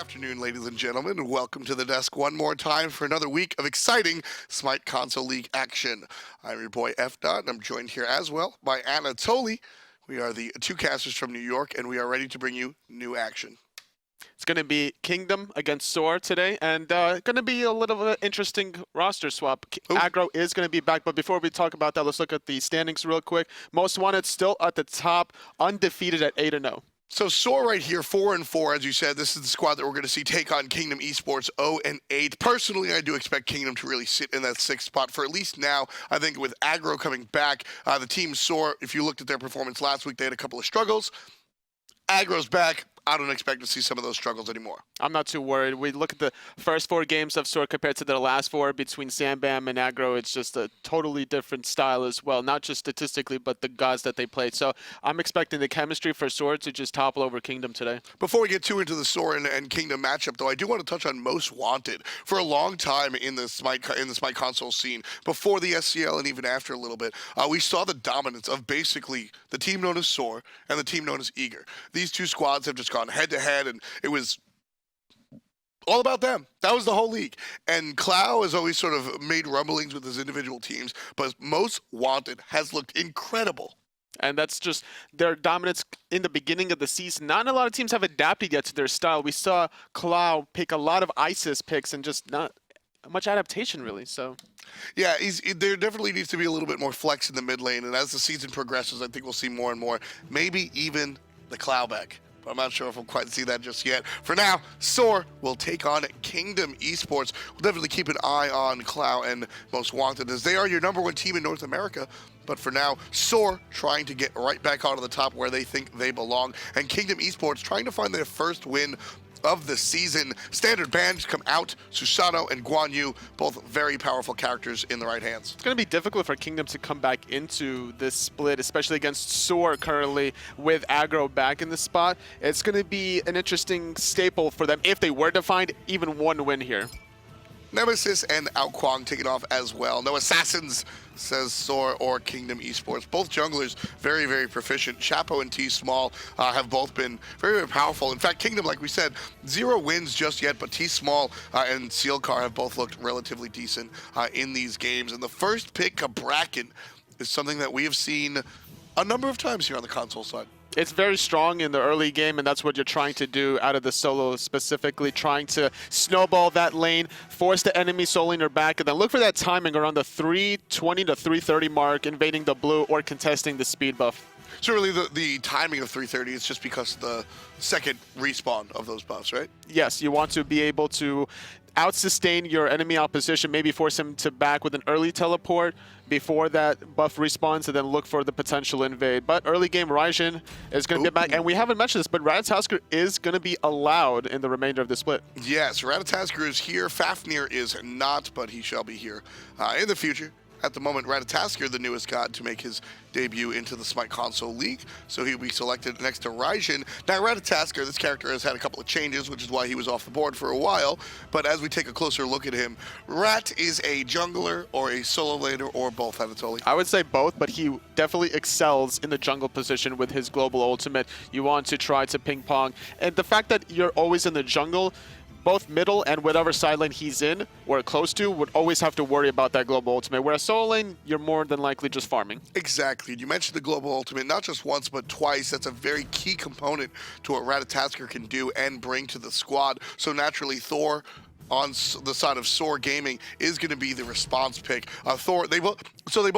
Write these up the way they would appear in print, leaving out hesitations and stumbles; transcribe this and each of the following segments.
afternoon, ladies and gentlemen, and welcome to the desk one more time for another week of exciting SmiteI Console League action. I'm your boy F. and I'm joined here as well by Anatoly. We are the two casters from New York, and we are ready to bring you new action. It's going to be Kingdom against SoaR today, and going to be a little bit interesting roster swap. Aggro is going to be back, but before we talk about that, let's look at the standings real quick. Most Wanted still at the top, undefeated at 8-0. So SoaR right here, 4-4, as you said. This is the squad that we're going to see take on Kingdom Esports 0-8. Personally, I do expect Kingdom to really sit in that 6th spot for at least now. I think with Aggro coming back, the team SoaR, if you looked at their performance last week, they had a couple of struggles. Aggro's back. I don't expect to see some of those struggles anymore. I'm not too worried. We look at the first 4 games of SoaR compared to the last 4 between Sambam and Aggro. It's just a totally different style as well, not just statistically, but the gods that they played. So I'm expecting the chemistry for SoaR to just topple over Kingdom today. Before we get too into the SoaR and Kingdom matchup, though, I do want to touch on Most Wanted. For a long time in the SmiteI console scene, before the SCL and even after a little bit, we saw the dominance of basically the team known as SoaR and the team known as Eager. These two squads have just gone head-to-head, and it was all about them. That was the whole league. And Clow has always sort of made rumblings with his individual teams, but Most Wanted has looked incredible. And that's just their dominance in the beginning of the season. Not a lot of teams have adapted yet to their style. We saw Clow pick a lot of ISIS picks and just not much adaptation, really. So yeah, there definitely needs to be a little bit more flex in the mid lane. And as the season progresses, I think we'll see more and more. Maybe even the Clow back. I'm not sure if we'll quite see that just yet. For now, SoaR will take on Kingdom Esports. We'll definitely keep an eye on Clow and Most Wanted, as they are your #1 team in North America. But for now, SoaR trying to get right back onto the top where they think they belong, and Kingdom Esports trying to find their first win of the season. Standard bans come out. Susanoo and Guan Yu, both very powerful characters in the right hands. It's going to be difficult for Kingdom to come back into this split, especially against SoaR currently with Aggro back in the spot. It's going to be an interesting staple for them if they were to find even one win here. Nemesis and Outkwang taking off as well. No assassins, says SoaR or Kingdom Esports. Both junglers very, very proficient. Chapo and TsmaII have both been very, very powerful. In fact, Kingdom, like we said, 0 wins just yet, but TsmaII and Sealcar have both looked relatively decent in these games. And the first pick, Cabrakan, is something that we have seen a number of times here on the console side. It's very strong in the early game, and that's what you're trying to do out of the solo, specifically trying to snowball that lane, force the enemy solo laner back, and then look for that timing around the 320 to 330 mark, invading the blue or contesting the speed buff. So really the timing of 330 is just because the second respawn of those buffs, right? Yes, you want to be able to out-sustain your enemy opposition, maybe force him to back with an early teleport before that buff respawns, and then look for the potential invade. But early game, Raijin is going to be back, and we haven't mentioned this, but Ratatoskr is going to be allowed in the remainder of the split. Yes, Ratatoskr is here. Fafnir is not, but he shall be here in the future. At the moment, Ratatoskr, the newest god to make his debut into the SmiteI Console League, so he'll be selected next to Raijin. Now, Ratatoskr, this character has had a couple of changes, which is why he was off the board for a while, but as we take a closer look at him, Rat is a jungler or a solo laner or both, Anatoly? I would say both, but he definitely excels in the jungle position with his global ultimate. You want to try to ping pong, and the fact that you're always in the jungle, both middle and whatever side lane he's in or close to would always have to worry about that global ultimate. Whereas solo lane, you're more than likely just farming. Exactly. You mentioned the global ultimate not just once but twice. That's a very key component to what Ratatoskr can do and bring to the squad. So naturally, Thor on the side of SoaR Gaming is going to be the response pick. Thor, they both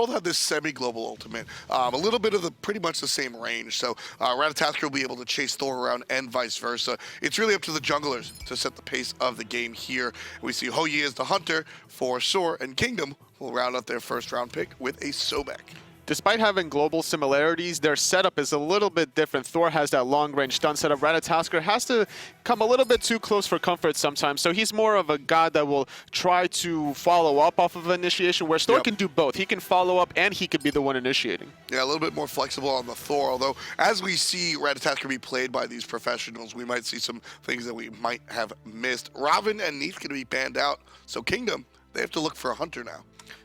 have this semi-global ultimate, a little bit of pretty much the same range. So Ratatoskr will be able to chase Thor around and vice versa. It's really up to the junglers to set the pace of the game here. We see Hou-Yi as the hunter for SoaR, and Kingdom will round out their first round pick with a Sobek. Despite having global similarities, their setup is a little bit different. Thor has that long-range stun setup. Ratatoskr has to come a little bit too close for comfort sometimes, so he's more of a god that will try to follow up off of initiation, where Thor can do both. He can follow up, and he could be the one initiating. Yeah, a little bit more flexible on the Thor, although as we see Ratatoskr be played by these professionals, we might see some things that we might have missed. Robin and Neith going to be banned out, so Kingdom, they have to look for a hunter now.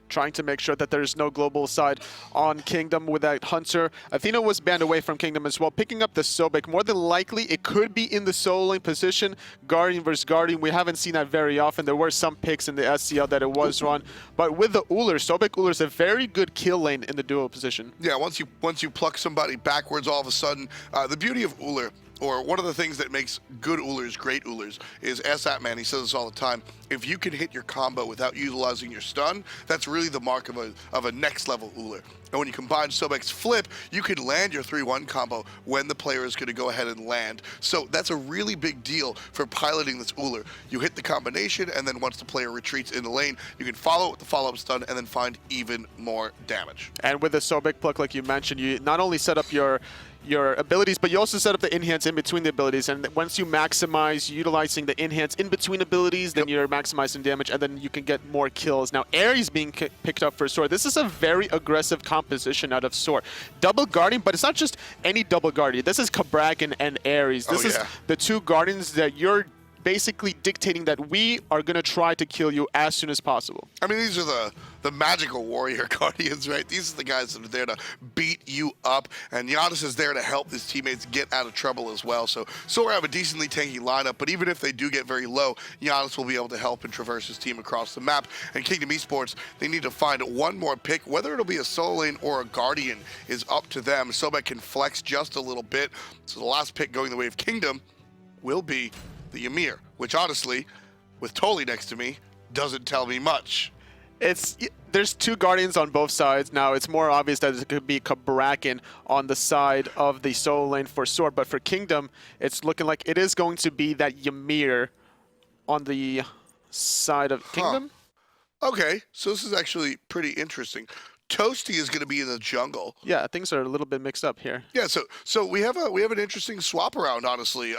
trying to make sure that there's no global side on Kingdom with that Hunter. Athena was banned away from Kingdom as well, picking up the Sobek. More than likely, it could be in the solo lane position. Guardian versus Guardian, we haven't seen that very often. There were some picks in the SCL that it was run, but with the Ullr, Sobek Ullr is a very good kill lane in the duo position. Yeah, once you pluck somebody backwards, all of a sudden, the beauty of Ullr, or one of the things that makes good Ullrs great Ullrs, is SatMan, he says this all the time, if you can hit your combo without utilizing your stun, that's really the mark of a next level Ullr. And when you combine Sobek's flip, you can land your 3-1 combo when the player is going to go ahead and land. So that's a really big deal for piloting this Ullr. You hit the combination, and then once the player retreats in the lane, you can follow it with the follow-up stun and then find even more damage. And with the Sobek pluck, like you mentioned, you not only set up your abilities, but you also set up the enhance in between the abilities. And once you maximize utilizing the enhance in between abilities, then you're maximizing damage, and then you can get more kills. Now, Ares being picked up for SoaR. This is a very aggressive composition out of SoaR. Double Guardian, but it's not just any double Guardian. This is Cabrakan and Ares. This is the two Guardians that you're basically dictating that we are going to try to kill you as soon as possible. I mean, these are the magical warrior guardians, right? These are the guys that are there to beat you up, and Janus is there to help his teammates get out of trouble as well. So SoaR have a decently tanky lineup, but even if they do get very low, Janus will be able to help and traverse his team across the map. And Kingdom Esports, they need to find one more pick. Whether it'll be a solo lane or a guardian is up to them. Sobek can flex just a little bit. So the last pick going the way of Kingdom will be the Ymir, which honestly, with Tolly next to me, doesn't tell me much. There's two Guardians on both sides. Now, it's more obvious that it could be Cabrakan on the side of the solo lane for SoaR, but for Kingdom, it's looking like it is going to be that Ymir on the side of Kingdom. Okay, so this is actually pretty interesting. Toasty is going to be in the jungle. Yeah, things are a little bit mixed up here. Yeah, so we have an interesting swap around, honestly.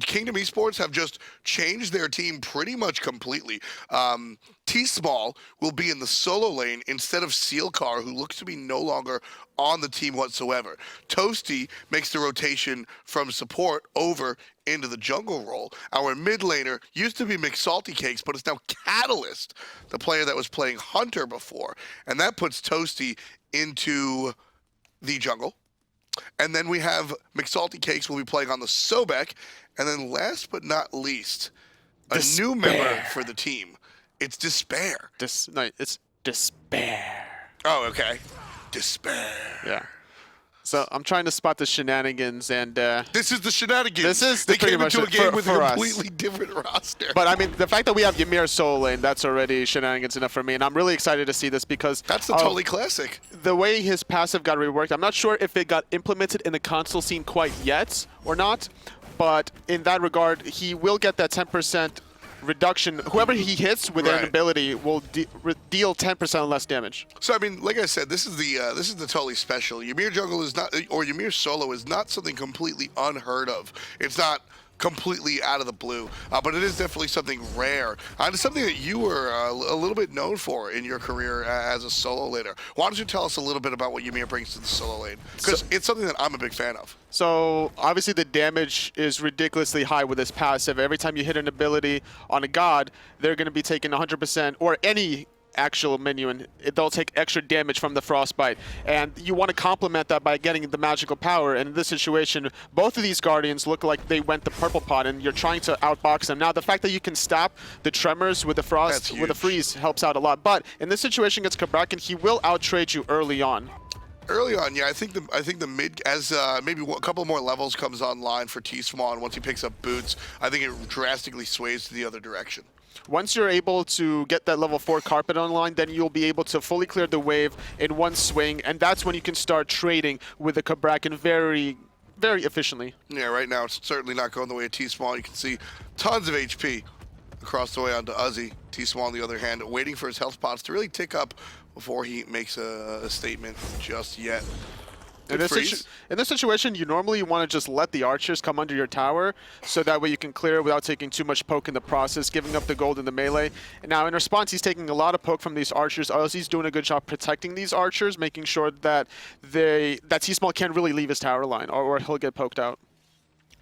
Kingdom Esports have just changed their team pretty much completely. TsmaII will be in the solo lane instead of Sealcar, who looks to be no longer on the team whatsoever. Toasty makes the rotation from support over into the jungle role. Our mid laner used to be McSaltyCakes, but it's now Catalyyyst, the player that was playing Hunter before. And that puts Toasty into the jungle. And then we have McSaltyCakes will be playing on the Sobek. And then last but not least, a new member for the team. It's Despair. No, it's Despair. Oh, okay. Despair. Yeah. So I'm trying to spot the shenanigans, and this is the shenanigans. This is they came into a game with a completely different roster. But I mean, the fact that we have Ymir solo lane, that's already shenanigans enough for me, and I'm really excited to see this because that's the totally classic. The way his passive got reworked, I'm not sure if it got implemented in the console scene quite yet or not, but in that regard, he will get that 10% reduction. Whoever he hits with an ability will deal 10% less damage. So I mean, like I said, this is the totally special. Ymir jungle is not, or Ymir solo is not something completely unheard of. It's not completely out of the blue, but it is definitely something rare. It's something that you were a little bit known for in your career as a solo laner. Why don't you tell us a little bit about what Ymir brings to the solo lane? Because it's something that I'm a big fan of. So obviously the damage is ridiculously high with this passive. Every time you hit an ability on a god, they're going to be taking 100%, or any actual minion, they'll take extra damage from the frostbite, and you want to complement that by getting the magical power. And in this situation, both of these guardians look like they went the purple pot, and you're trying to outbox them. Now, the fact that you can stop the tremors with the frost, with the freeze, helps out a lot. But in this situation against Cabrakan, he will outtrade you early on. Early on, yeah, I think the mid, as maybe a couple more levels comes online for TsmaII, and once he picks up boots, I think it drastically sways to the other direction. Once you're able to get that level 4 carpet online, then you'll be able to fully clear the wave in one swing, and that's when you can start trading with the Cabrakan very, very efficiently. Yeah, right now it's certainly not going the way of TsmaII. You can see tons of HP across the way onto Uzzy. TsmaII, on the other hand, waiting for his health pots to really tick up before he makes a statement just yet. In this situation, you normally want to just let the archers come under your tower, so that way you can clear without taking too much poke in the process, giving up the gold in the melee. And now, in response, he's taking a lot of poke from these archers. Uzzy's doing a good job protecting these archers, making sure that TsmaII can't really leave his tower line, or he'll get poked out.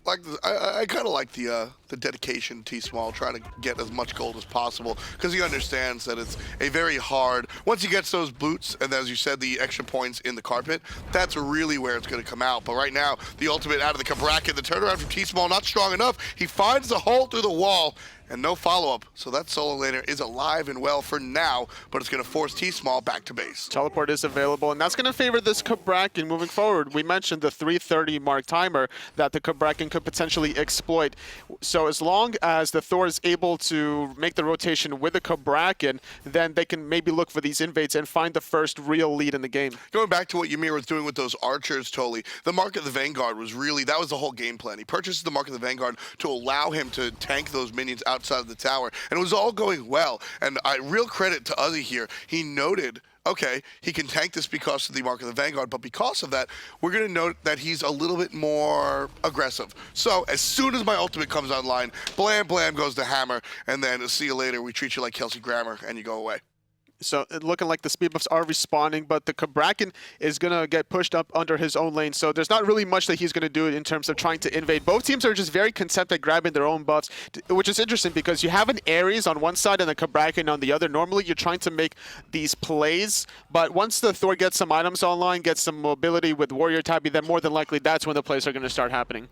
I kind of like the dedication TsmaII trying to get as much gold as possible because he understands that it's a very hard. Once he gets those boots and as you said the extra points in the carpet, that's really where it's going to come out. But right now the ultimate out of the Cabrakan, the turnaround from TsmaII not strong enough. He finds the hole through the wall. And no follow-up, so that solo laner is alive and well for now, but it's going to force TsmaII back to base. Teleport is available, and that's going to favor this Cabrakan moving forward. We mentioned the 3:30 mark timer that the Cabrakan could potentially exploit. So as long as the Thor is able to make the rotation with the Cabrakan, then they can maybe look for these invades and find the first real lead in the game. Going back to what Ymir was doing with those archers, Toli, the Mark of the Vanguard was really, that was the whole game plan. He purchases the Mark of the Vanguard to allow him to tank those minions outside of the tower, and it was all going well. And real credit to Uzzy here. He noted, okay, he can tank this because of the Mark of the Vanguard, but because of that, we're going to note that he's a little bit more aggressive. So as soon as my ultimate comes online, blam, blam goes the hammer, and then see you later, we treat you like Kelsey Grammer, and you go away. So looking like the speed buffs are respawning, but the Cabrakan is going to get pushed up under his own lane. So there's not really much that he's going to do in terms of trying to invade. Both teams are just very content at grabbing their own buffs, which is interesting because you have an Ares on one side and the Cabrakan on the other. Normally you're trying to make these plays, but once the Thor gets some items online, gets some mobility with Warrior Tabby, then more than likely that's when the plays are going to start happening.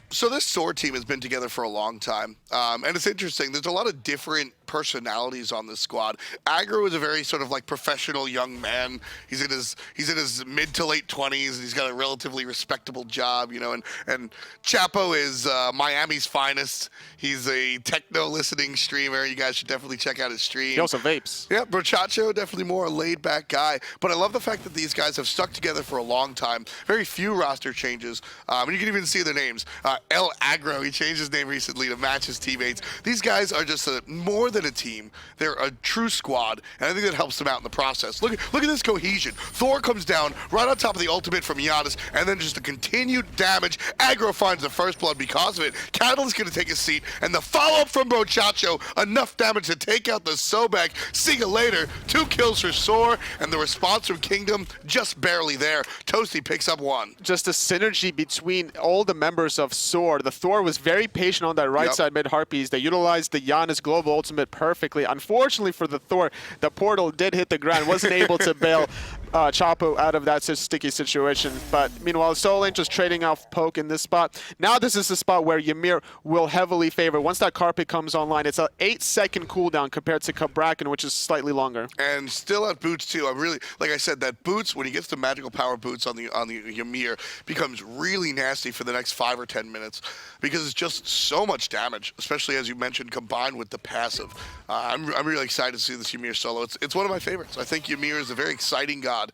So this SoaR team has been together for a long time, and it's interesting. There's a lot of different personalities on this squad. Aggro is a very sort of like professional young man. He's in his mid to late 20s, and he's got a relatively respectable job, you know. And Chapo is Miami's finest. He's a techno listening streamer. You guys should definitely check out his stream. He also vapes. Yeah, Brochacho, definitely more a laid back guy. But I love the fact that these guys have stuck together for a long time. Very few roster changes, and you can even see their names. ElAggro, he changed his name recently to match his teammates. These guys are just more than a team. They're a true squad, and I think that helps them out in the process. Look at this cohesion. Thor comes down right on top of the ultimate from Janus, and then just the continued damage. Aggro finds the first blood because of it. Catalyyyst going to take a seat, and the follow-up from Brochacho, enough damage to take out the Sobek. See you later. 2 kills for SoaR, and the response from Kingdom just barely there. Toasty picks up 1. Just a synergy between all the members of SoaR. The Thor was very patient on that right side mid Harpies. They utilized the Janus global ultimate perfectly. Unfortunately for the Thor, the portal did hit the ground, wasn't able to bail Chapo out of that sticky situation. But meanwhile, solo lane just trading off poke in this spot. Now this is the spot where Ymir will heavily favor. Once that carpet comes online, it's an 8-second cooldown compared to Cabrakan, which is slightly longer. And still at boots too. I'm really, like I said, that boots, when he gets the magical power boots on the Ymir, becomes really nasty for the next 5 or 10 minutes because it's just so much damage, especially as you mentioned, combined with the passive. I'm really excited to see this Ymir solo. It's one of my favorites. I think Ymir is a very exciting god,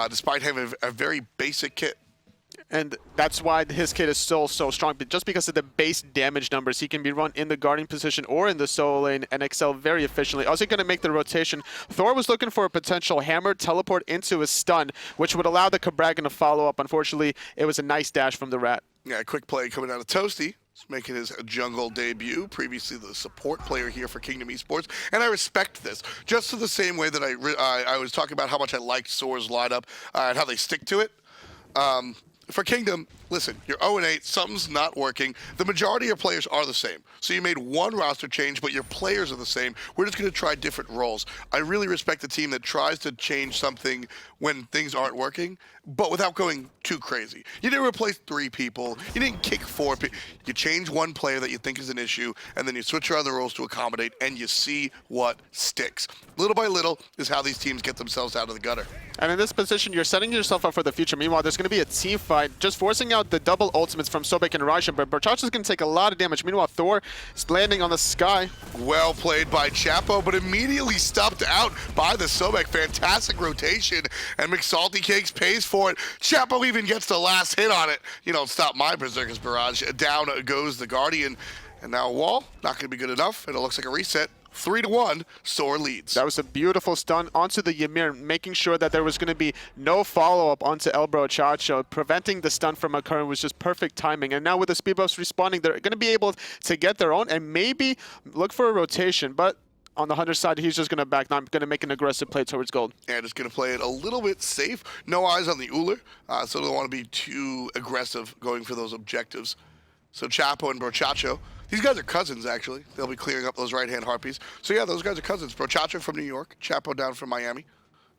despite having a very basic kit. And that's why his kit is so strong. But just because of the base damage numbers, he can be run in the guarding position or in the solo lane and excel very efficiently. Also going to make the rotation. Thor was looking for a potential hammer teleport into a stun, which would allow the Cabrakan to follow up. Unfortunately, it was a nice dash from the Rat. Yeah, a quick play coming out of Toasty. He's making his jungle debut, previously the support player here for Kingdom Esports, and I respect this. Just in the same way that I was talking about how much I liked SoaR's lineup and how they stick to it. For Kingdom, listen, you're 0-8, something's not working. The majority of your players are the same. So you made one roster change, but your players are the same. We're just going to try different roles. I really respect the team that tries to change something when things aren't working, but without going too crazy. You didn't replace 3 people. You didn't kick 4 people. You change one player that you think is an issue, and then you switch around the roles to accommodate, and you see what sticks. Little by little is how these teams get themselves out of the gutter. And in this position, you're setting yourself up for the future. Meanwhile, there's going to be a team fight, just forcing out the double ultimates from Sobek and Raijin, but Brochacho is going to take a lot of damage. Meanwhile, Thor is landing on the sky. Well played by Chapo, but immediately stopped out by the Sobek. Fantastic rotation, and McSaltyCakes pays for it. Chapo even gets the last hit on it. You don't stop my Berserker's Barrage. Down goes the Guardian, and now a wall, not going to be good enough, and it looks like a reset. 3-1, SoaR leads. That was a beautiful stun onto the Ymir, making sure that there was going to be no follow-up onto Brochacho. Preventing the stun from occurring was just perfect timing. And now with the speed buffs respawning, they're going to be able to get their own and maybe look for a rotation. But on the Hunter side, he's just going to back, not going to make an aggressive play towards gold. And just going to play it a little bit safe. No eyes on the Ullr, so they don't want to be too aggressive going for those objectives. So Chapo and Brochacho. These guys are cousins, actually. They'll be clearing up those right-hand harpies. So yeah, those guys are cousins. Brochacho from New York, Chapo down from Miami.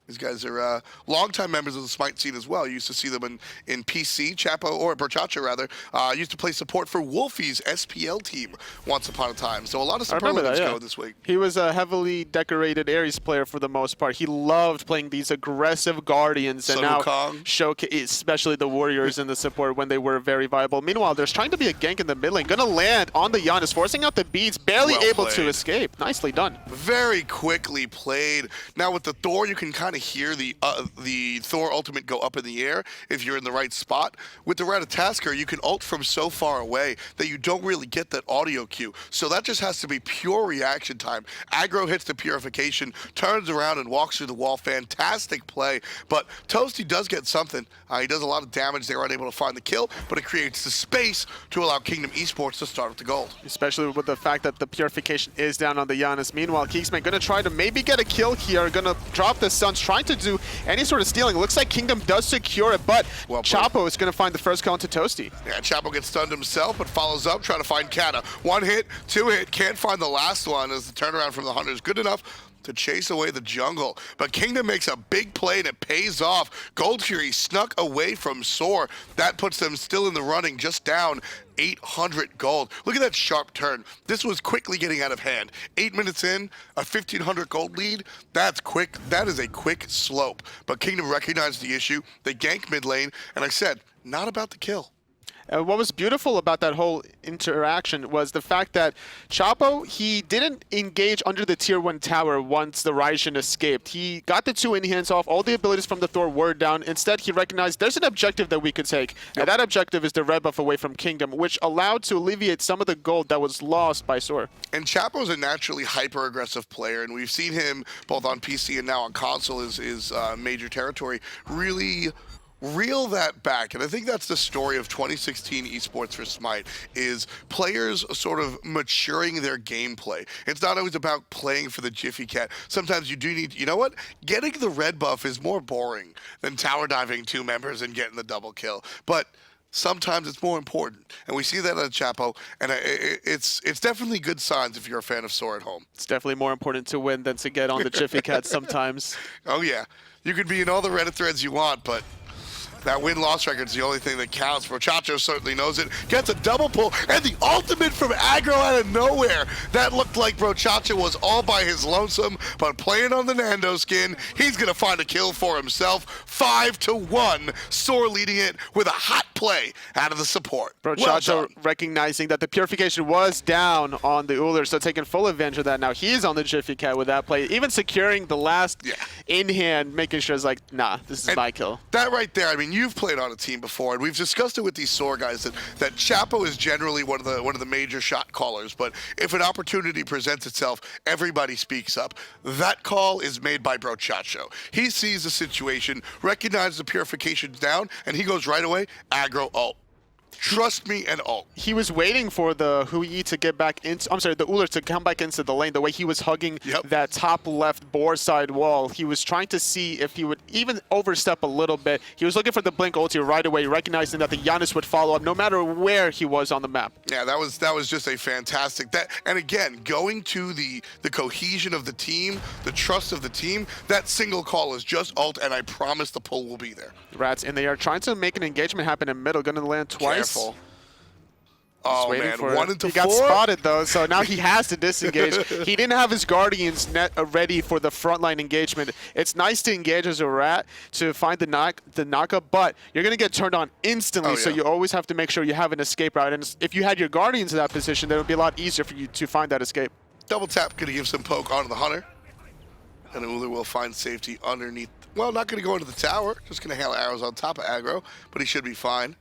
These guys are longtime members of the SmiteI scene as well. You used to see them in PC. Chapo, or Brochacho rather, used to play support for Wolfie's SPL team once upon a time. So a lot of superlatives go this week. He was a heavily decorated Ares player for the most part. He loved playing these aggressive Guardians and now showcase, especially the Warriors in the support when they were very viable. Meanwhile, there's trying to be a gank in the mid lane. Gonna land on the Janus, forcing out the beats, barely able to escape. Nicely done. Very quickly played. Now with the Thor, you can kind of hear the Thor ultimate go up in the air if you're in the right spot. With the Ratatoskr, you can ult from so far away that you don't really get that audio cue. So that just has to be pure reaction time. Aggro hits the purification, turns around and walks through the wall. Fantastic play. But Toasty does get something. He does a lot of damage. They're unable to find the kill, but it creates the space to allow Kingdom Esports to start with the gold. Especially with the fact that the purification is down on the Janus. Meanwhile, KeegsMate gonna try to maybe get a kill here. Gonna drop the Suns, trying to do any sort of stealing. Looks like Kingdom does secure it, but Chapo is going to find the first kill into Toasty. Yeah, Chapo gets stunned himself, but follows up, trying to find Kata. One hit, two hit, can't find the last one as the turnaround from the Hunter is good enough to chase away the jungle. But Kingdom makes a big play and it pays off. Gold Fury snuck away from SoaR. That puts them still in the running, just down 800 gold. Look at that sharp turn. This was quickly getting out of hand. 8 minutes in, a 1,500 gold lead. That's quick. That is a quick slope. But Kingdom recognized the issue. They ganked mid lane, and I said, not about the kill. What was beautiful about that whole interaction was the fact that Chapo, he didn't engage under the tier 1 tower once the Raijin escaped. He got the 2 in-hands off, all the abilities from the Thor were down. Instead, he recognized there's an objective that we could take. And that objective is the red buff away from Kingdom, which allowed to alleviate some of the gold that was lost by SoaR. And Chapo's a naturally hyper-aggressive player, and we've seen him both on PC and now on console is major territory really reel that back. And I think that's the story of 2016 esports for SmiteI, is players sort of maturing their gameplay. It's not always about playing for the Jiffy Cat. Sometimes you do need, you know what? Getting the red buff is more boring than tower diving 2 members and getting the double kill. But sometimes it's more important. And we see that at Chapo, and it's definitely good signs if you're a fan of SoaR at home. It's definitely more important to win than to get on the Jiffy Cat sometimes. Oh yeah. You could be in all the Reddit threads you want, but that win-loss record is the only thing that counts. Brochacho certainly knows it. Gets a double pull, and the ultimate from Aggro out of nowhere. That looked like Brochacho was all by his lonesome, but playing on the Nando skin, he's going to find a kill for himself. 5-1. SoaR leading it with a hot play out of the support. Brochacho recognizing that the purification was down on the Ullr, so taking full advantage of that. Now he's on the Jiffy Cat with that play, even securing the last in-hand, making sure it's like, nah, this is my kill. That right there, I mean, you've played on a team before, and we've discussed it with these SoaR guys that Chapo is generally one of the major shot callers. But if an opportunity presents itself, everybody speaks up. That call is made by Brochacho. He sees the situation, recognizes the purification's down, and he goes right away, aggro ult. Trust me and ult. He was waiting for the Hui to get back into, I'm sorry, the Ullr to come back into the lane. The way he was hugging that top left board side wall, he was trying to see if he would even overstep a little bit. He was looking for the blink ulti right away, recognizing that the Janus would follow up no matter where he was on the map. Yeah, that was just a fantastic, and again, going to the cohesion of the team, the trust of the team, that single call is just ult, and I promise the pull will be there. Rats in the air, trying to make an engagement happen in middle, gonna land twice. Careful. Oh man, 1 into 4. He got spotted though, so now he has to disengage. He didn't have his Guardians net ready for the frontline engagement. It's nice to engage as a rat to find the knockup, but you're gonna get turned on instantly. So you always have to make sure you have an escape route. And if you had your Guardians in that position, then it would be a lot easier for you to find that escape. Double tap gonna give some poke onto the Hunter, and Ullr will find safety underneath. Well, not gonna go into the tower. Just gonna hail arrows on top of aggro, but he should be fine.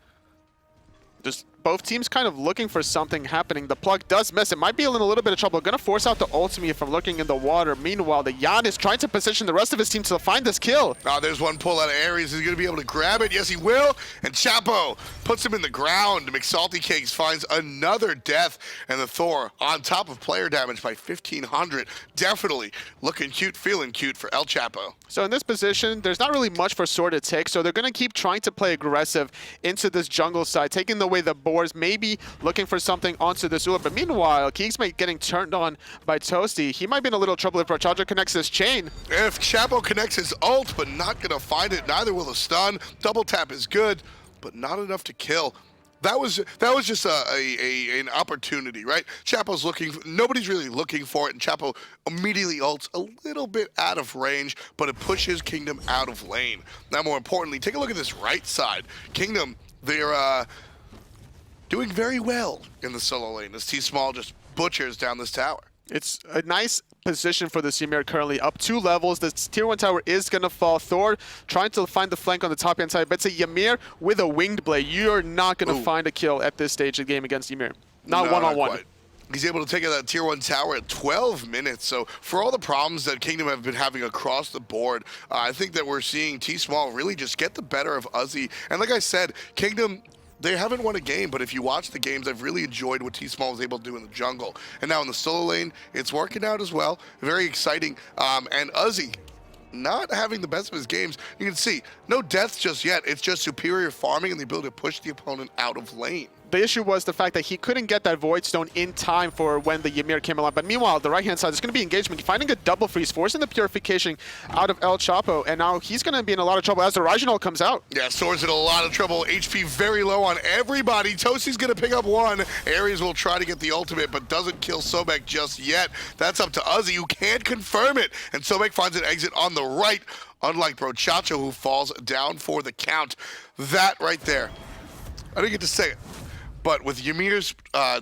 Just both teams kind of looking for something happening. The plug does miss. It might be in a little bit of trouble. Gonna force out the ultimate from looking in the water. Meanwhile, the Janus trying to position the rest of his team to find this kill. Oh, there's one pull out of Ares. He's gonna be able to grab it. Yes, he will. And Chapo puts him in the ground. McSaltyCakes finds another death. And the Thor on top of player damage by 1,500. Definitely looking cute, feeling cute for ElChapo. So in this position, there's not really much for SoaR to take. So they're gonna keep trying to play aggressive into this jungle side, taking away the board towards, maybe looking for something onto this Ullr. But meanwhile, KeegsMate getting turned on by Toasty. He might be in a little trouble if Ratatoskr connects this chain. If Chapo connects his ult, but not going to find it, neither will the stun. Double tap is good, but not enough to kill. That was just an opportunity, right? Chapo's nobody's really looking for it, and Chapo immediately ults a little bit out of range, but it pushes Kingdom out of lane. Now, more importantly, take a look at this right side. Kingdom, they're doing very well in the solo lane as TsmaII just butchers down this tower. It's a nice position for the Ymir currently, up 2 levels. The tier 1 tower is going to fall. Thor trying to find the flank on the top hand side, but it's a Ymir with a winged blade. You're not going to find a kill at this stage of the game against Ymir. Not one-on-one. Not He's able to take out that tier 1 tower at 12 minutes. So for all the problems that Kingdom have been having across the board, I think that we're seeing TsmaII really just get the better of Uzzy. And like I said, Kingdom, they haven't won a game, but if you watch the games, I've really enjoyed what TsmaII was able to do in the jungle. And now in the solo lane, it's working out as well. Very exciting. And Uzzy, not having the best of his games. You can see, no deaths just yet. It's just superior farming and the ability to push the opponent out of lane. The issue was the fact that he couldn't get that Void Stone in time for when the Ymir came along. But meanwhile, the right-hand side is going to be engagement, finding a double freeze, forcing the purification out of ElAggro, and now he's going to be in a lot of trouble as the Raijin ult comes out. Yeah, SoaR's in a lot of trouble. HP very low on everybody. Toasty's going to pick up one. Ares will try to get the ultimate, but doesn't kill Sobek just yet. That's up to Uzzy, who can't confirm it. And Sobek finds an exit on the right, unlike Brochacho, who falls down for the count. That right there, I didn't get to say it, but with Ymir's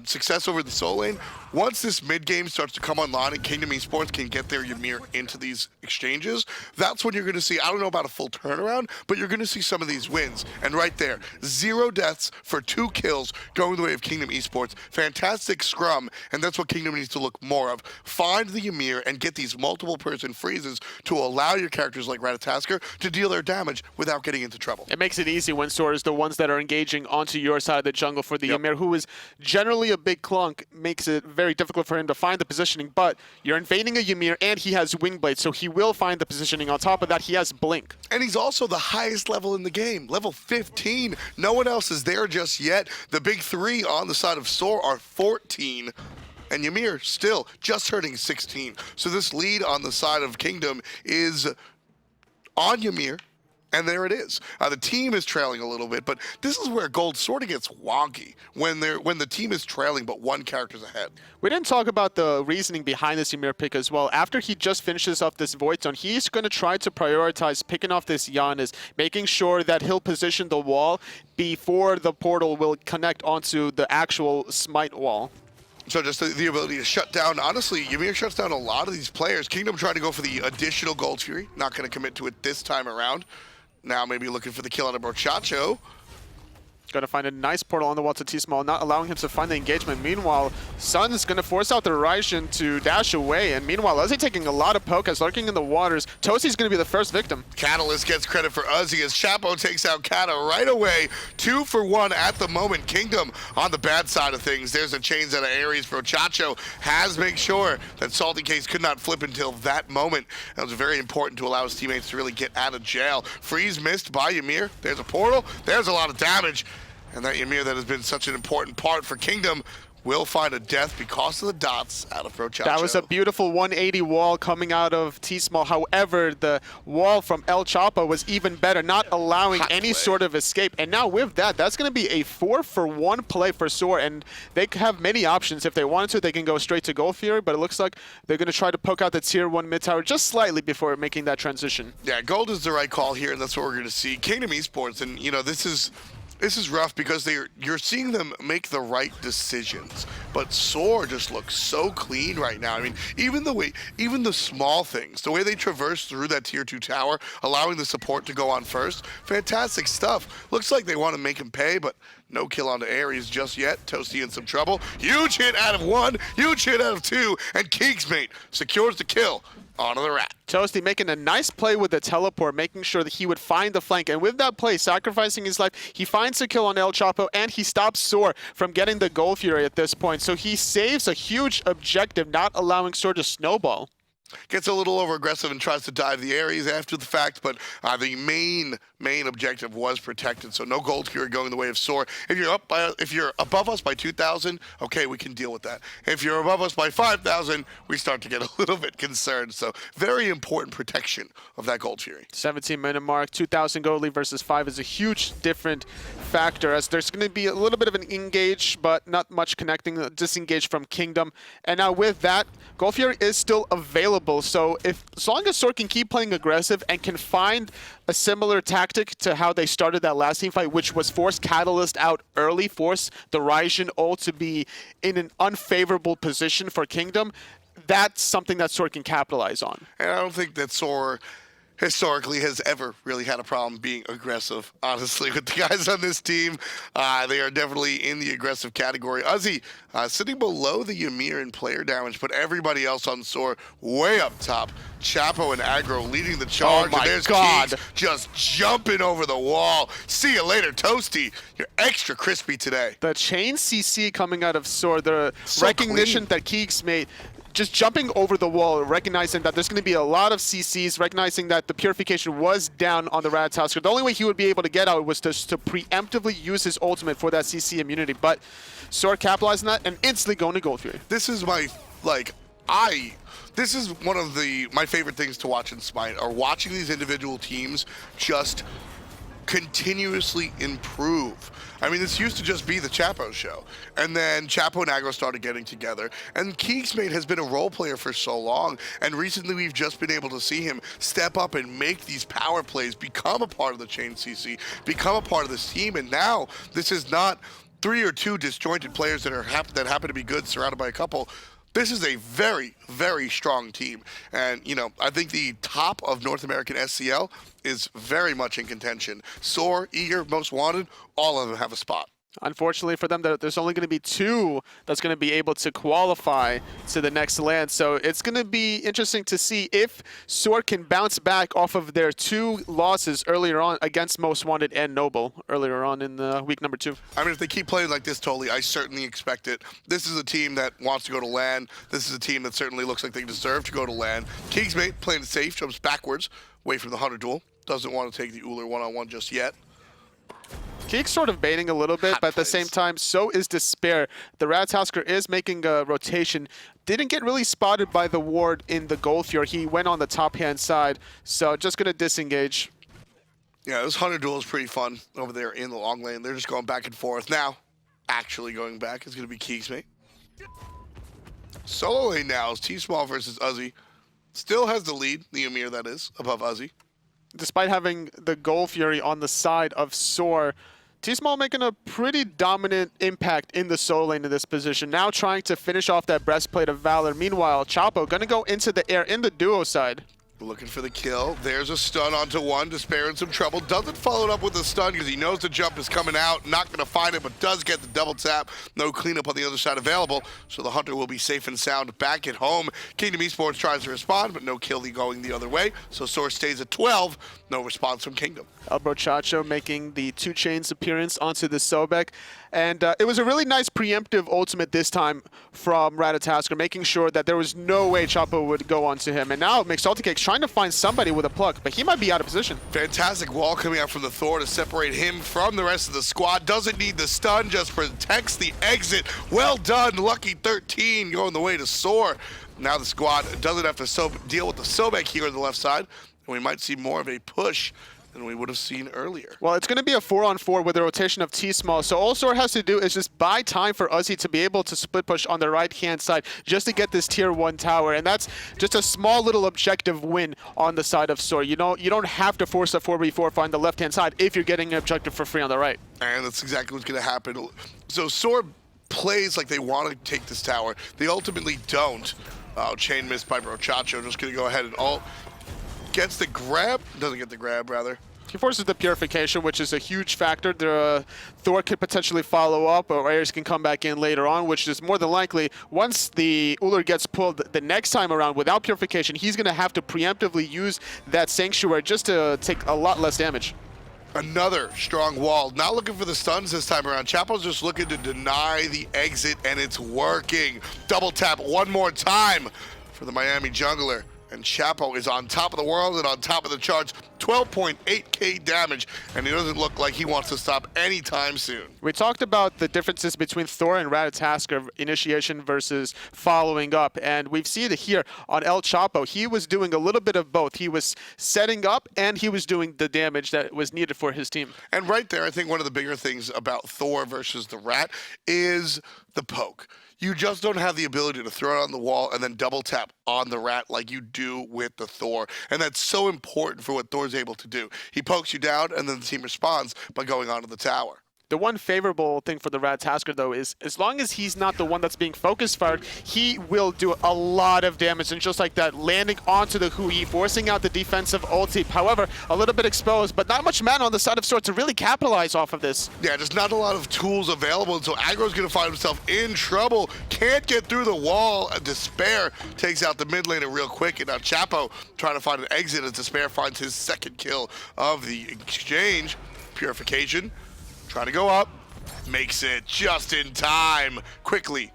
success over the solo lane, once this mid game starts to come online and Kingdom Esports can get their Ymir into these exchanges, that's when you're going to see, I don't know about a full turnaround, but you're going to see some of these wins. And right there, 0 deaths for 2 kills going the way of Kingdom Esports. Fantastic scrum, and that's what Kingdom needs to look more of. Find the Ymir and get these multiple person freezes to allow your characters like Ratatoskr to deal their damage without getting into trouble. It makes it easy when SoaR is the ones that are engaging onto your side of the jungle for the Ymir, who is generally a big clunk, makes it very difficult for him to find the positioning, but you're invading a Ymir and he has Wingblade, so he will find the positioning. On top of that, he has Blink. And he's also the highest level in the game, level 15. No one else is there just yet. The big 3 on the side of SoaR are 14. And Ymir still just hurting 16. So this lead on the side of Kingdom is on Ymir. And there it is. The team is trailing a little bit, but this is where gold sort of gets wonky when the team is trailing, but one character's ahead. We didn't talk about the reasoning behind this Ymir pick as well. After he just finishes off this Void Zone, he's going to try to prioritize picking off this Janus, making sure that he'll position the wall before the portal will connect onto the actual SmiteI wall. So just the ability to shut down, honestly, Ymir shuts down a lot of these players. Kingdom trying to go for the additional Gold Fury, not going to commit to it this time around. Now maybe looking for the kill out of Brochacho. Going to find a nice portal on the wall to TsmaII, not allowing him to find the engagement. Meanwhile, Sun is going to force out the Raijin to dash away. And meanwhile, Uzzy taking a lot of pokas, lurking in the waters. Toasty's going to be the first victim. Catalyyyst gets credit for Uzzy as Chapo takes out Kata right away. 2 for 1 at the moment. Kingdom on the bad side of things. There's a chains out of Ares. Brochacho has made sure that McSaltyCakes could not flip until that moment. That was very important to allow his teammates to really get out of jail. Freeze missed by Ymir. There's a portal. There's a lot of damage. And that Ymir that has been such an important part for Kingdom will find a death because of the dots out of Brochacho. That was a beautiful 180 wall coming out of TsmaII. However, the wall from ElAggro was even better, not allowing any sort of escape. And now with that, that's going to be a 4-for-1 play for SoaR. And they have many options. If they wanted to, they can go straight to Gold Fury, but it looks like they're going to try to poke out the tier 1 mid tower just slightly before making that transition. Yeah, gold is the right call here, and that's what we're going to see. Kingdom Esports, and you know, this is rough because you're seeing them make the right decisions, but SoaR just looks so clean right now. I mean, even the small things, the way they traverse through that tier 2 tower, allowing the support to go on first, fantastic stuff. Looks like they want to make him pay, but no kill onto Ares just yet. Toasty in some trouble. Huge hit out of 1, huge hit out of 2, and KeegsMate secures the kill onto the rat. Toasty making a nice play with the teleport, making sure that he would find the flank. And with that play, sacrificing his life, he finds the kill on ElAggro, and he stops SoaR from getting the Gold Fury at this point. So he saves a huge objective, not allowing SoaR to snowball. Gets a little over aggressive and tries to dive the areas after the fact, but the main objective was protected. So no gold here going the way of SoaR. If you're above us by 2,000, okay, we can deal with that. If you're above us by 5,000, we start to get a little bit concerned. So very important protection of that gold fury. 17-minute mark, 2,000 gold lead versus 5 is a huge different factor, as there's going to be a little bit of an engage, but not much connecting, disengage from Kingdom. And now with that, gold fury is still available. So as long as SoaR can keep playing aggressive and can find a similar tactic to how they started that last team fight, which was force Catalyyyst out early, force the Raijin ult to be in an unfavorable position for Kingdom, that's something that SoaR can capitalize on. And I don't think that SoaR historically has ever really had a problem being aggressive, honestly, with the guys on this team. They are definitely in the aggressive category. Uzzy sitting below the Ymir in player damage, but everybody else on SoaR way up top. Chapo and Aggro leading the charge. Oh my and there's God. Keegs just jumping over the wall. See you later, Toasty. You're extra crispy today. The chain CC coming out of SoaR, the So recognition clean. that KeegsMate just jumping over the wall, recognizing that there's going to be a lot of CCs, recognizing that the purification was down on the Ratatoskr. The only way he would be able to get out was to preemptively use his ultimate for that CC immunity. But SoaR capitalizing that and instantly going to gold fury. This is my, this is one of my favorite things to watch in Smite, are watching these individual teams just continuously improve. I mean, this used to just be the Chapo show. And then Chapo and Aggro started getting together. And KeegsMate has been a role player for so long. And recently we've just been able to see him step up and make these power plays, become a part of the chain CC, become a part of this team. And now this is not 3 or 2 disjointed players that happen to be good, surrounded by a couple. This is a very, very strong team. And, you know, I think the top of North American SCL is very much in contention. SoaR, Eager, Most Wanted, all of them have a spot. Unfortunately for them, there's only going to be 2 that's going to be able to qualify to the next land. So it's going to be interesting to see if SoaR can bounce back off of their 2 losses earlier on against Most Wanted and Noble earlier on in the week number 2. I mean, if they keep playing like this, totally, I certainly expect it. This is a team that wants to go to LAN. This is a team that certainly looks like they deserve to go to LAN. KeegsMate playing it safe, jumps backwards, away from the Hunter duel. Doesn't want to take the Ullr one-on-one just yet. Keegs sort of baiting a little bit, but at the same time, so is Despair. The Ratatoskr is making a rotation. Didn't get really spotted by the ward in the gold fury. He went on the top-hand side, so just going to disengage. Yeah, this Hunter duel is pretty fun over there in the long lane. They're just going back and forth. Now, actually going back is going to be KeegsMate. Solo lane now is TsmaII versus Uzzy. Still has the lead, the Ymir that is, above Uzzy. Despite having the gold fury on the side of SoaR, TsmaII making a pretty dominant impact in the solo lane in this position. Now trying to finish off that breastplate of Valor. Meanwhile, Chapo going to go into the air in the duo side. Looking for the kill. There's a stun onto one. Despair in some trouble. Doesn't follow it up with a stun because he knows the jump is coming out. Not going to find it, but does get the double tap. No cleanup on the other side available, so the Hunter will be safe and sound back at home. Kingdom Esports tries to respond, but no kill going the other way. So SoaR stays at 12. No response from Kingdom. Elbrochacho making the 2 chains appearance onto the Sobek. And it was a really nice preemptive ultimate this time from Ratatoskr, making sure that there was no way Chapo would go onto him. And now McSaltyCakes trying to find somebody with a pluck, but he might be out of position. Fantastic wall coming out from the Thor to separate him from the rest of the squad. Doesn't need the stun, just protects the exit. Well done, Lucky 13 going the way to SoaR. Now the squad doesn't have to deal with the Sobek here on the left side, and we might see more of a push than we would have seen earlier. Well, it's going to be a 4-on-4 with the rotation of TsmaII. So all SoaR has to do is just buy time for Uzzy to be able to split push on the right-hand side just to get this tier 1 tower. And that's just a small little objective win on the side of SoaR. You don't have to force a 4v4 find the left-hand side if you're getting an objective for free on the right. And that's exactly what's going to happen. So SoaR plays like they want to take this tower. They ultimately don't. Oh, chain missed by Brochacho. Just going to go ahead and ult. Gets the grab, doesn't get the grab, rather. He forces the purification, which is a huge factor. Thor could potentially follow up, or Ares can come back in later on, which is more than likely. Once the Ullr gets pulled the next time around without purification, he's going to have to preemptively use that Sanctuary just to take a lot less damage. Another strong wall. Not looking for the stuns this time around. Chapo's just looking to deny the exit, and it's working. Double tap one more time for the Miami jungler. And Chapo is on top of the world and on top of the charts. 12.8k damage, and he doesn't look like he wants to stop anytime soon. We talked about the differences between Thor and Ratatoskr, initiation versus following up, and we've seen it here on ElAggro. He was doing a little bit of both. He was setting up, and he was doing the damage that was needed for his team. And right there, I think one of the bigger things about Thor versus the Rat is the poke. You just don't have the ability to throw it on the wall and then double tap on the Rat like you do with the Thor. And that's so important for what Thor's able to do. He pokes you down and then the team responds by going onto the tower. The one favorable thing for the Ratatoskr, though, is as long as he's not the one that's being focus fired, he will do a lot of damage. And just like that, landing onto the Hui, forcing out the defensive ulti. However, a little bit exposed, but not much mana on the side of SoaR to really capitalize off of this. Yeah, there's not a lot of tools available, and so Aggro's going to find himself in trouble. Can't get through the wall. Despair takes out the mid laner real quick, and now Chapo trying to find an exit as Despair finds his second kill of the exchange. Purification. Trying to go up, makes it just in time. Quickly,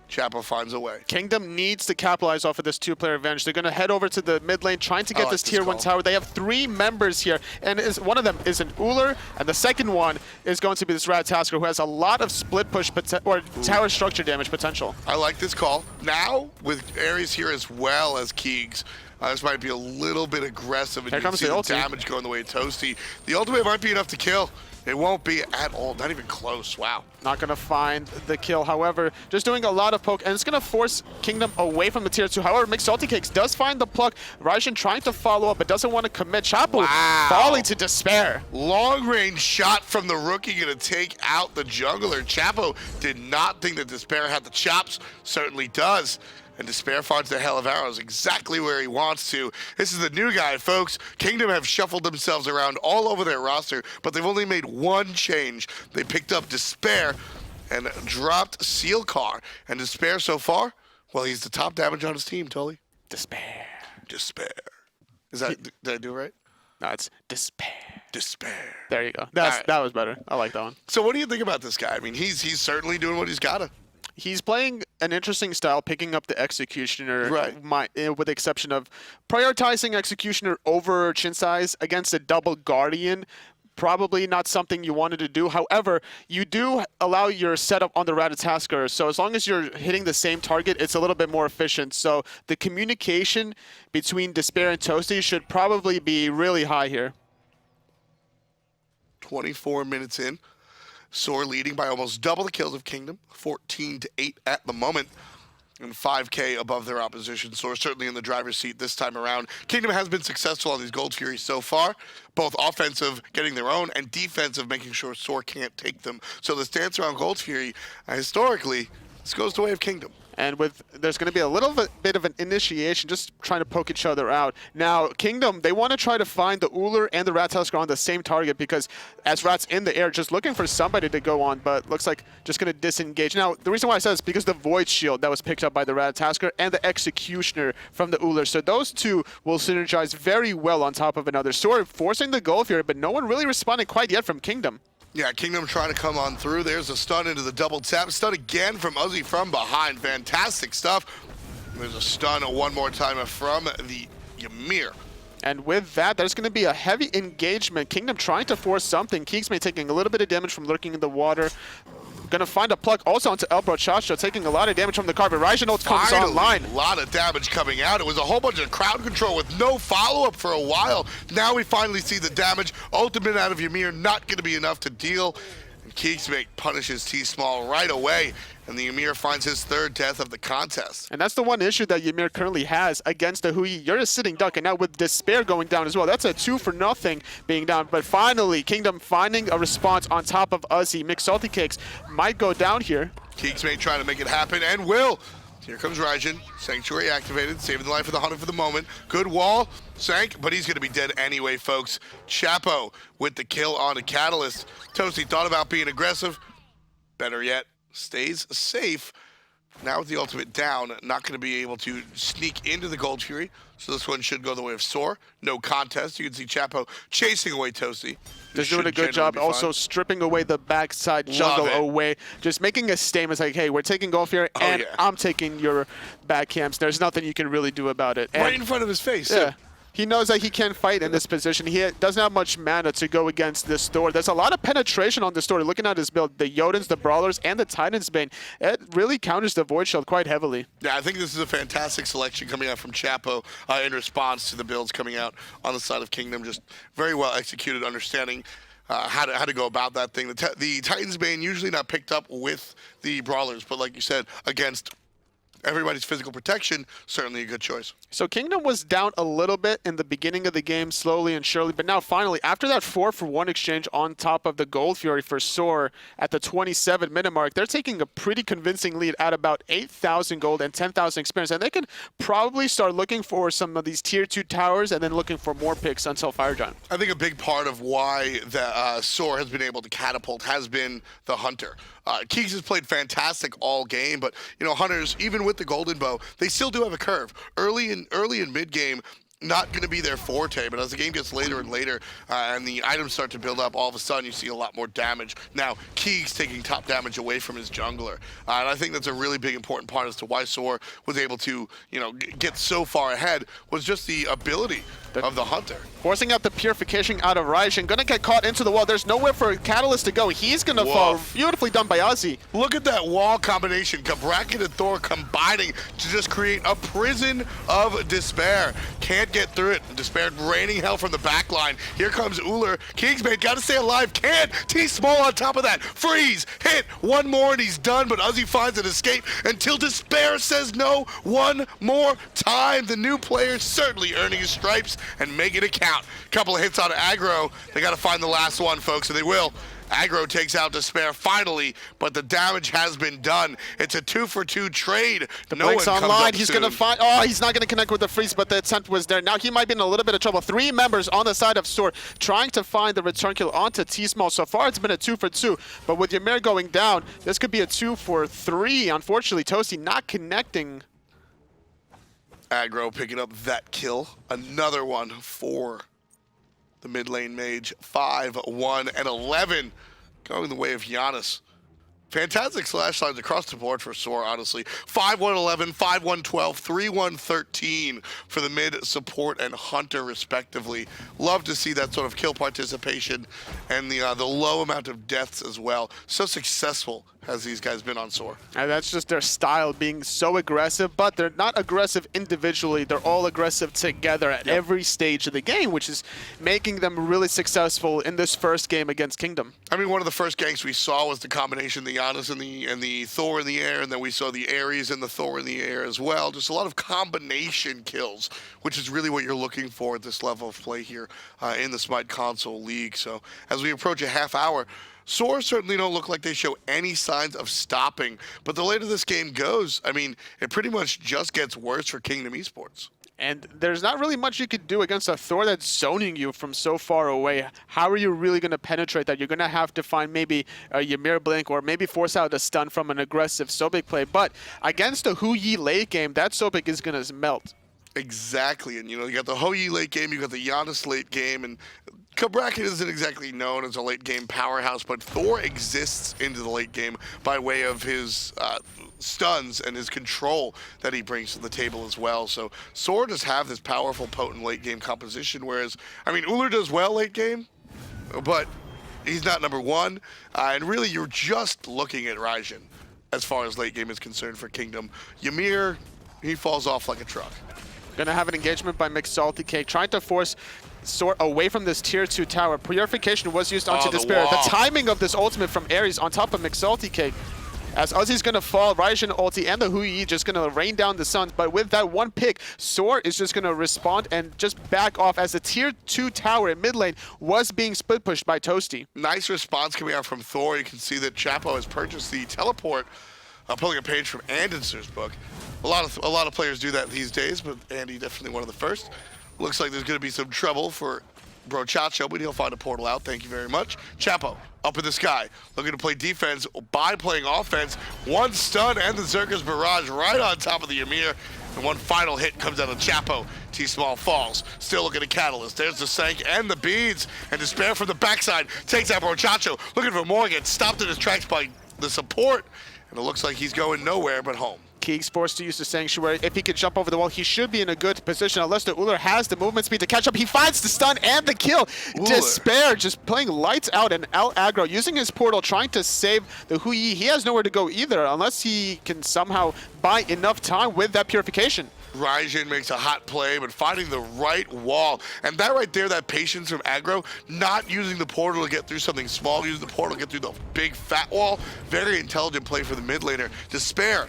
Chapo finds a way. Kingdom needs to capitalize off of this two-player advantage. They're going to head over to the mid lane, trying to get this tier 1 tower. They have 3 members here, and one of them is an Ullr, and the second one is going to be this Ratatoskr, who has a lot of split push or tower structure damage potential. I like this call. Now, with Ares here as well as Keegs, this might be a little bit aggressive, and Here you can comes see the the ulti. damage going the way of Toasty. The ultimate might be enough to kill. It won't be at all, not even close. Wow. Not going to find the kill, however, just doing a lot of poke, and it's going to force Kingdom away from the tier 2. However, McSaltyCakes does find the pluck. Raijin trying to follow up, but doesn't want to commit. Chapo falling to Despair. Long range shot from the rookie, going to take out the jungler. Chapo did not think that Despair had the chops, certainly does. And Despair finds the hell of arrows exactly where he wants to. This is the new guy, folks. Kingdom have shuffled themselves around all over their roster, but they've only made one change. They picked up Despair and dropped Seal Car. And Despair so far, well, he's the top damage on his team, Tully. Despair. Despair. Is that, did I do it right? No, it's Despair. Despair. There you go. Right. That was better. I like that one. So what do you think about this guy? I mean, he's certainly doing what he's got to. He's playing an interesting style, picking up the Executioner, Right. With the exception of prioritizing Executioner over Chin Size against a double Guardian. Probably not something you wanted to do. However, you do allow your setup on the Ratatoskr, so as long as you're hitting the same target, it's a little bit more efficient. So the communication between Despair and Toasty should probably be really high here. 24 minutes in. SoaR leading by almost double the kills of Kingdom, 14-8 at the moment, and 5k above their opposition. SoaR certainly in the driver's seat this time around. Kingdom has been successful on these Gold Furies so far, both offensive, getting their own, and defensive, making sure SoaR can't take them. So the stance around Gold Fury, historically, this goes the way of Kingdom. And there's going to be a little bit of an initiation, just trying to poke each other out. Now, Kingdom, they want to try to find the Ullr and the Ratatoskr on the same target, because as Rat's in the air, just looking for somebody to go on, but looks like just going to disengage. Now, the reason why I said is because the Void Shield that was picked up by the Ratatoskr and the Executioner from the Ullr. So those two will synergize very well on top of another. SoaR forcing the goal here, but no one really responding quite yet from Kingdom. Yeah, Kingdom trying to come on through. There's a stun into the double tap. Stun again from Uzzy from behind. Fantastic stuff. There's a stun one more time from the Ymir. And with that, there's going to be a heavy engagement. Kingdom trying to force something. KeegsMate taking a little bit of damage from lurking in the water. Going to find a pluck also onto ElAggro, taking a lot of damage from the carpet. Raijin ult comes online. A lot of damage coming out. It was a whole bunch of crowd control with no follow-up for a while. Now we finally see the damage. Ultimate out of Ymir, not going to be enough to deal. And KeegsMate punishes TsmaII right away. And the Ymir finds his 3rd death of the contest. And that's the one issue that Ymir currently has against the Hui. You're a sitting duck, and now with Despair going down as well, that's a 2-for-0 being down. But finally, Kingdom finding a response on top of Uzzy. McSaltyCakes might go down here. KeegsMate trying to make it happen, and will. Here comes Raijin. Sanctuary activated, saving the life of the Hunter for the moment. Good wall, sank, but he's going to be dead anyway, folks. Chapo with the kill on a Catalyyyst. Toasty thought about being aggressive. Better yet, stays safe. Now with the ultimate down, not going to be able to sneak into the Gold Fury. So this one should go the way of SoaR. No contest. You can see Chapo chasing away Toasty. Just doing a good job. Also stripping away the backside jungle away. Just making a statement like, hey, we're taking Gold Fury and I'm taking your back camps. There's nothing you can really do about it. And right in front of his face. Yeah. He knows that he can't fight in this position. He doesn't have much mana to go against this Thor. There's a lot of penetration on this Thor. Looking at his build, the Jotuns, the Brawlers, and the Titan's Bane, it really counters the Void Shield quite heavily. Yeah, I think this is a fantastic selection coming out from Chapo in response to the builds coming out on the side of Kingdom. Just very well executed, understanding how to go about that thing. The Titan's Bane usually not picked up with the Brawlers, but like you said, against everybody's physical protection, certainly a good choice. So Kingdom was down a little bit in the beginning of the game, slowly and surely, but now finally, after that 4-for-1 exchange on top of the Gold Fury for SoaR at the 27-minute mark, they're taking a pretty convincing lead at about 8,000 gold and 10,000 experience, and they can probably start looking for some of these tier 2 towers and then looking for more picks until Fire Giant. I think a big part of why the SoaR has been able to catapult has been the Hunter. Keegs has played fantastic all game, but you know, Hunters, even with the Golden Bow, they still do have a curve. Early and mid game, not going to be their forte, but as the game gets later and later and the items start to build up, all of a sudden you see a lot more damage. Now, Keegs taking top damage away from his jungler, and I think that's a really big important part as to why SoaR was able to, you know, get so far ahead was just the ability of the Hunter. Forcing out the purification out of Raijin, gonna get caught into the wall. There's nowhere for Catalyyyst to go. He's gonna fall. Beautifully done by Uzzy. Look at that wall combination. Cabrakan and Thor combining to just create a prison of despair. Can't get through it. Despair raining hell from the back line. Here comes Ullr. KeegsMate gotta stay alive. Can't. TsmaII on top of that. Freeze. Hit. One more and he's done, but Uzzy finds an escape until Despair says no one more time. The new player certainly earning his stripes and making it count. Couple of hits on ElAggro. They got to find the last one, folks, and they will. ElAggro takes out Despair finally, but the damage has been done. It's a 2-for-2 trade. The Blink's online. He's going to find... Oh, he's not going to connect with the freeze, but the attempt was there. Now he might be in a little bit of trouble. 3 members on the side of SoaR trying to find the return kill onto TsmaII. So far, it's been a 2-for-2, but with Ymir going down, this could be a 2-for-3. Unfortunately, Toasty not connecting. ElAggro picking up that kill. Another one for the mid lane mage. 5, 1, and 11 going the way of Janus. Fantastic slash lines across the board for SoaR, honestly. 5-1-11, 5-1-12, 3-1-13 for the mid, support, and Hunter, respectively. Love to see that sort of kill participation and the low amount of deaths as well. So successful has these guys been on SoaR. And that's just their style, being so aggressive, but they're not aggressive individually. They're all aggressive together at every stage of the game, which is making them really successful in this first game against Kingdom. I mean, one of the first ganks we saw was the combination, the Janus and the Thor in the air, and then we saw the Ares and the Thor in the air as well. Just a lot of combination kills, which is really what you're looking for at this level of play here in the Smite console league. So as we approach a half hour, SoaR certainly don't look like they show any signs of stopping, but the later this game goes, I mean, it pretty much just gets worse for Kingdom Esports. And there's not really much you could do against a Thor that's zoning you from so far away. How are you really going to penetrate that? You're going to have to find maybe a Ymir blink or maybe force out a stun from an aggressive Sobek play. But against a Hu-Yi late game, that Sobek is going to melt. Exactly, and you know, you got the Hu-Yi late game, you got the Janus late game, and Cabrakan isn't exactly known as a late game powerhouse, but Thor exists into the late game by way of his stuns and his control that he brings to the table as well. So SoaR does have this powerful, potent late game composition, whereas, I mean, Ullr does well late game, but he's not number one, and really you're just looking at Raijin as far as late game is concerned for Kingdom. Ymir, he falls off like a truck. Gonna have an engagement by McSaltyCakes, trying to force SoaR away from this tier 2 tower. Purification was used onto Despair. The timing of this ultimate from Ares on top of McSaltyCakes. As Uzzy's gonna fall, Raijin ulti and the Hu-Yi just gonna rain down the suns. But with that one pick, SoaR is just gonna respond and just back off as the tier 2 tower in mid lane was being split pushed by Toasty. Nice response coming out from Thor. You can see that Chapo has purchased the teleport. Pulling a page from Anderson's book. A lot of players do that these days, but Andy definitely one of the first. Looks like there's going to be some trouble for Brochacho, but he'll find a portal out. Thank you very much. Chapo, up in the sky, looking to play defense by playing offense. One stun and the Zerka's Barrage right on top of the Ymir. And one final hit comes out of Chapo. TsmaII falls. Still looking at Catalyyyst. There's the Sank and the beads. And Despair from the backside takes out Brochacho. Looking for more. Gets stopped in his tracks by the support. And it looks like he's going nowhere but home. Keegs forced to use the Sanctuary. If he could jump over the wall, he should be in a good position unless the Ullr has the movement speed to catch up. He finds the stun and the kill. Ullr. Despair just playing lights out, and ElAggro using his portal, trying to save the hi-rez. He has nowhere to go either unless he can somehow buy enough time with that purification. Raijin makes a hot play, but finding the right wall. And that right there, that patience from aggro, not using the portal to get through something small, using the portal to get through the big fat wall. Very intelligent play for the mid laner. Despair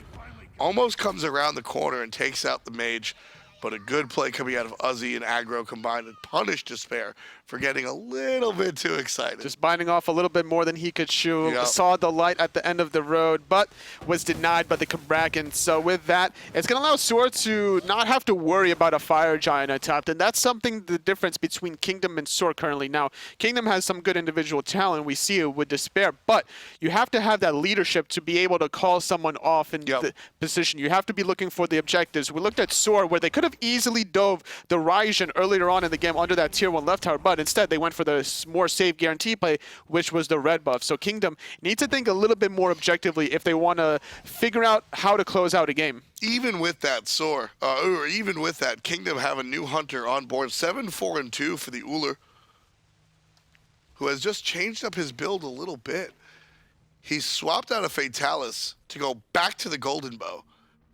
almost comes around the corner and takes out the mage, but a good play coming out of Uzzy and aggro combined to punish Despair for getting a little bit too excited. Just biting off a little bit more than he could chew. Yep. Saw the light at the end of the road, but was denied by the Cabrakan. So with that, it's going to allow SoaR to not have to worry about a Fire Giant attempt, and that's something, the difference between Kingdom and SoaR currently. Now, Kingdom has some good individual talent, we see it with Despair, but you have to have that leadership to be able to call someone off in the position. You have to be looking for the objectives. We looked at SoaR where they could have easily dove the Raijin earlier on in the game under that tier 1 left tower, but instead they went for the more safe guarantee play, which was the red buff. So Kingdom needs to think a little bit more objectively if they want to figure out how to close out a game. Even with that, SoaR, or even with that, Kingdom have a new hunter on board, 7-4-2 for the Ullr, who has just changed up his build a little bit. He's swapped out a Fatalis to go back to the Golden Bow,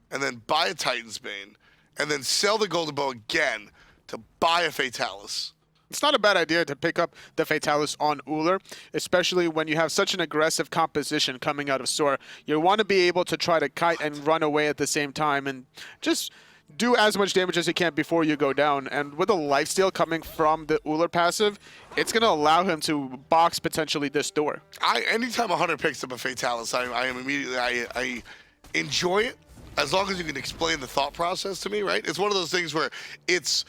and then buy a Titan's Bane, and then sell the Golden Bow again to buy a Fatalis. It's not a bad idea to pick up the Fatalis on Ullr, especially when you have such an aggressive composition coming out of SoaR. You want to be able to try to kite and run away at the same time and just do as much damage as you can before you go down. And with a lifesteal coming from the Ullr passive, it's going to allow him to box potentially this door. Anytime a hunter picks up a Fatalis, I am immediately, I enjoy it as long as you can explain the thought process to me, right? It's one of those things where it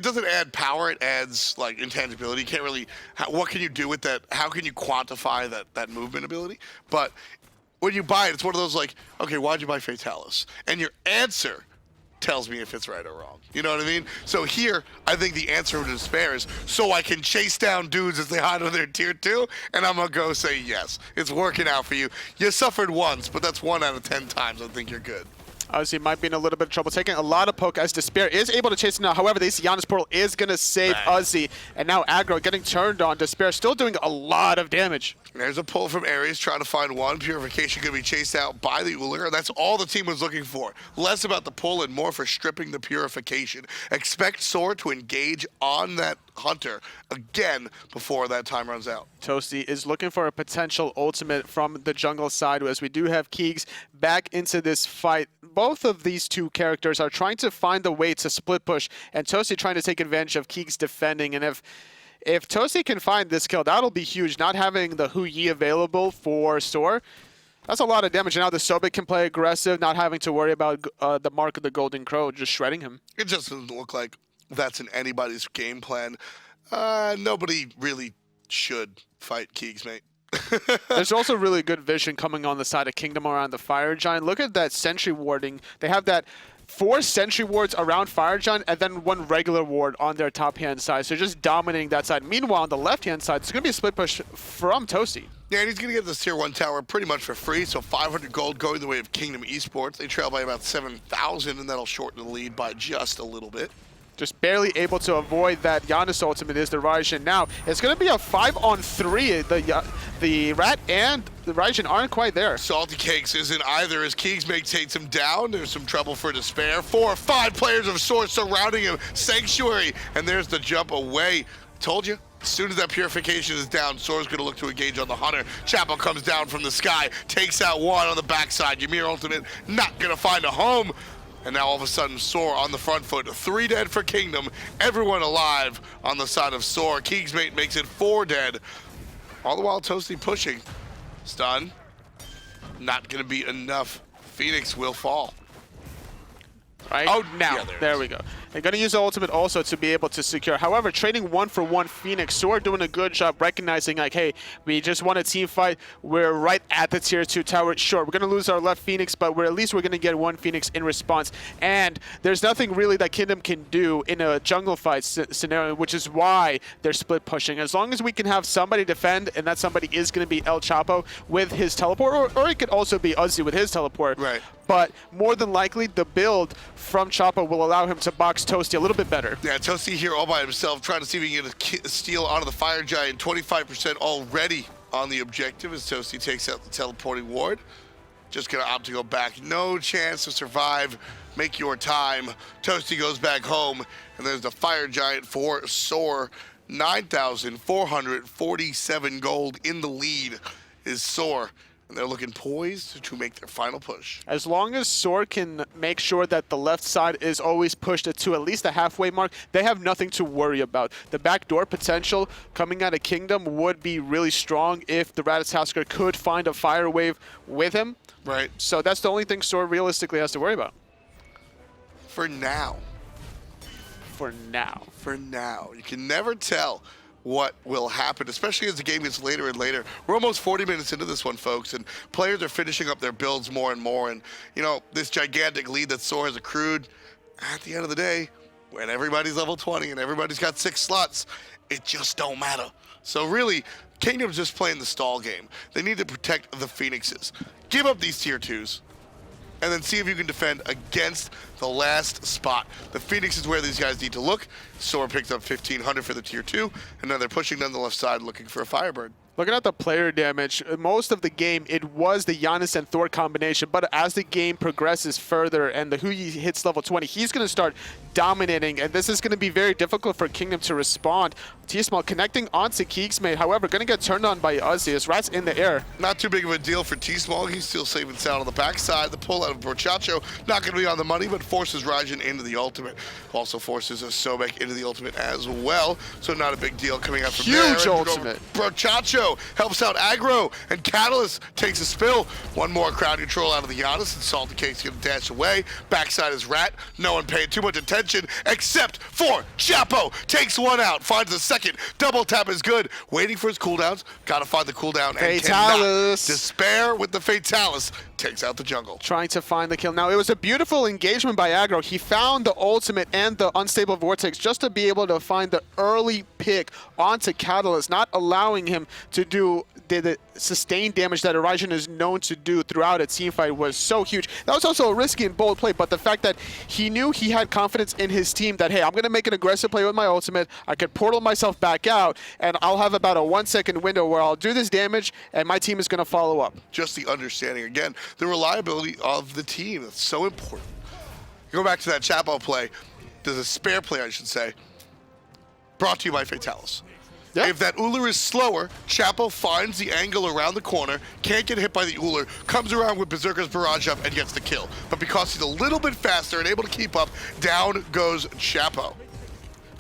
doesn't add power, it adds like intangibility. You can't really, what can you do with that? How can you quantify that movement ability? But when you buy it, it's one of those like, okay, why'd you buy Fatalis? And your answer tells me if it's right or wrong. You know what I mean? So here, I think the answer to Despair is so I can chase down dudes as they hide on their tier 2, and I'm gonna go say yes. It's working out for you. You suffered once, but that's 1 out of 10 times I think you're good. Obviously, might be in a little bit of trouble, taking a lot of poke as Despair is able to chase him now. However, this Janus portal is going to save Uzzy, and now aggro getting turned on. Despair still doing a lot of damage. There's a pull from Ares, trying to find one. Purification going to be chased out by the Ullr, and that's all the team was looking for. Less about the pull and more for stripping the Purification. Expect SoaR to engage on that hunter again before that time runs out. Toasty is looking for a potential ultimate from the jungle side, as we do have Keegs back into this fight. Both of these two characters are trying to find a way to split push, and Toasty trying to take advantage of Keegs defending. And if Toasty can find this kill, that'll be huge. Not having the hi-rez available for SoaR, that's a lot of damage. And now the Sobek can play aggressive, not having to worry about the mark of the Golden Crow, just shredding him. It just doesn't look like that's in anybody's game plan. Nobody really should fight KeegsMate. There's also really good vision coming on the side of Kingdom around the Fire Giant. Look at that sentry warding. They have that 4 sentry wards around Fire Giant and then 1 regular ward on their top-hand side. So just dominating that side. Meanwhile, on the left-hand side, it's going to be a split push from Toasty. Yeah, and he's going to get this tier 1 tower pretty much for free, so 500 gold going the way of Kingdom Esports. They trail by about 7,000, and that'll shorten the lead by just a little bit. Just barely able to avoid that Janus ultimate is the Raijin. Now, it's going to be a 5-on-3. The Rat and the Raijin aren't quite there. McSaltyCakes isn't either as KeegsMate takes him down. There's some trouble for Despair. 4 or 5 players of SoaR surrounding him. Sanctuary, and there's the jump away. Told you. As soon as that Purification is down, SoaR's going to look to engage on the hunter. Chapo comes down from the sky, takes out one on the backside. Ymir ultimate not going to find a home. And now all of a sudden, SoaR on the front foot. 3 dead for Kingdom. Everyone alive on the side of SoaR. KeegsMate makes it 4 dead. All the while, Toasty pushing. Stun. Not going to be enough. Phoenix will fall. Right? Oh, now. yeah, there we go. They're going to use the ultimate also to be able to secure. However, trading 1-for-1 Phoenix, SoaR doing a good job recognizing, like, hey, we just won a team fight. We're right at the tier 2 tower. Sure, we're going to lose our left Phoenix, but at least we're going to get one Phoenix in response. And there's nothing really that Kingdom can do in a jungle fight scenario, which is why they're split pushing. As long as we can have somebody defend, and that somebody is going to be ElAggro with his teleport, or it could also be Uzzy with his teleport. Right. But more than likely, the build from Chapo will allow him to box Toasty a little bit better. Yeah, Toasty here all by himself, trying to see if he can get a steal onto the Fire Giant. 25% already on the objective as Toasty takes out the teleporting ward. Just going to opt to go back. No chance to survive. Make your time. Toasty goes back home, and there's the Fire Giant for SoaR. 9,447 gold in the lead is SoaR. And they're looking poised to make their final push. As long as SoaR can make sure that the left side is always pushed to at least the halfway mark, they have nothing to worry about. The backdoor potential coming out of Kingdom would be really strong if the Ratatoskr could find a fire wave with him. Right. So that's the only thing SoaR realistically has to worry about. For now. For now. For now. You can never tell what will happen, especially as the game gets later and later. We're almost 40 minutes into this one, folks, and players are finishing up their builds more and more. And, you know, this gigantic lead that SoaR has accrued, at the end of the day, when everybody's level 20 and everybody's got 6 slots, it just don't matter. So really, Kingdom's just playing the stall game. They need to protect the Phoenixes. Give up these tier 2s, and then see if you can defend against the last spot. The Phoenix is where these guys need to look. SoaR picked up 1,500 for the tier 2, and now they're pushing down the left side looking for a Firebird. Looking at the player damage, most of the game, it was the Janus and Thor combination, but as the game progresses further and the Huyi hits level 20, he's going to start dominating, and this is going to be very difficult for Kingdom to respond. TsmaII connecting onto KeegsMate, however, going to get turned on by Uzzy as Rat's in the air. Not too big of a deal for TsmaII. He's still saving sound on the backside. The pull out of Brochacho, not going to be on the money, but forces Raijin into the ultimate. Also forces a Sobek into the ultimate as well, so not a big deal coming out from there. Huge ultimate. Brochacho helps out Aggro, and Catalyyyst takes a spill. One more crowd control out of the Janus, and SaltyCakes going to dash away. Backside is Rat. No one paying too much attention except for Chapo. Takes one out, finds the second. Double tap is good. Waiting for his cooldowns. Got to find the cooldown. And cannot despair with the Fatalis. Takes out the jungle. Trying to find the kill. Now, it was a beautiful engagement by Aggro. He found the ultimate and the unstable vortex just to be able to find the early pick onto Catalyyyst, not allowing him to do the sustained damage that Raijin is known to do throughout a team fight was so huge. That was also a risky and bold play, but the fact that he knew he had confidence in his team that, hey, I'm going to make an aggressive play with my ultimate, I could portal myself back out, and I'll have about a 1-second window where I'll do this damage, and my team is going to follow up. Just the understanding, again, the reliability of the team. That's so important. Go back to that Chapo play. There's a spare play, I should say, brought to you by Fatalis. Yep. If that Ullr is slower, Chapo finds the angle around the corner, can't get hit by the Ullr, comes around with Berserker's Barrage up and gets the kill. But because he's a little bit faster and able to keep up, down goes Chapo.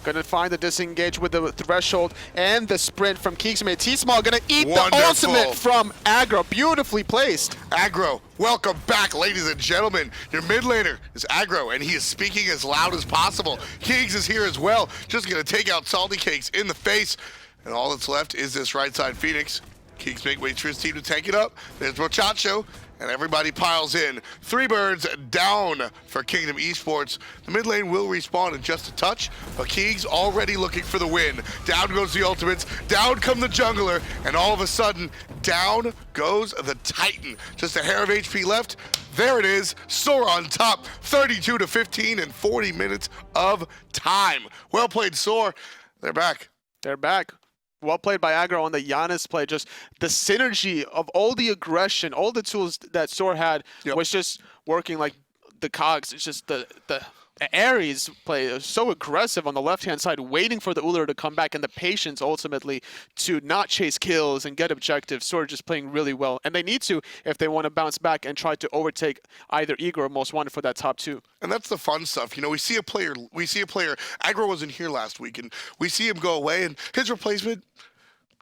Gonna find the disengage with the threshold and the sprint from KeegsMate. TsmaII gonna eat the ultimate from Aggro. Beautifully placed. Aggro, welcome back, ladies and gentlemen. Your mid laner is Aggro, and he is speaking as loud as possible. Keegs is here as well, just gonna take out SaltyCakes in the face. And all that's left is this right side Phoenix. KeegsMate waits for his team to tank it up. There's Brochacho, and everybody piles in. 3 birds down for Kingdom Esports. The mid lane will respawn in just a touch, but Keegs already looking for the win. Down goes the ultimates, down come the jungler, and all of a sudden, down goes the Titan. Just a hair of HP left. There it is, SoaR on top, 32-15 in 40 minutes of time. Well played, SoaR. They're back. They're back. Well played by Aggro on the Janus play. Just the synergy of all the aggression, all the tools that SoaR had was just working like the cogs. It's just the Ares play is so aggressive on the left-hand side, waiting for the Ullr to come back, and the patience ultimately to not chase kills and get objectives. SoaR just playing really well, and they need to if they want to bounce back and try to overtake either Eagle or Most Wanted for that top 2. And that's the fun stuff. You know, we see a player, Aggro wasn't here last week, and we see him go away, and his replacement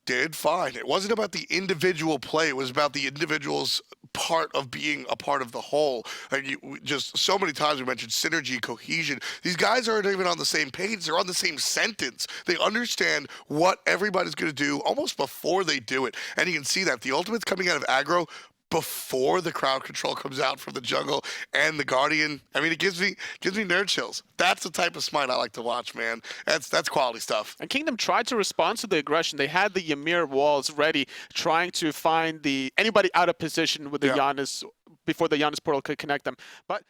did fine. It wasn't about the individual play. It was about the individual's part of being a part of the whole. Like just so many times we mentioned synergy, cohesion. These guys aren't even on the same page. They're on the same sentence. They understand what everybody's going to do almost before they do it. And you can see that. The ultimate's coming out of aggro before the crowd control comes out from the jungle and the Guardian. I mean, it gives me nerd chills. That's the type of SMITE I like to watch, man. That's quality stuff. And Kingdom tried to respond to the aggression. They had the Ymir walls ready, trying to find anybody out of position with the Janus before the Janus portal could connect them. But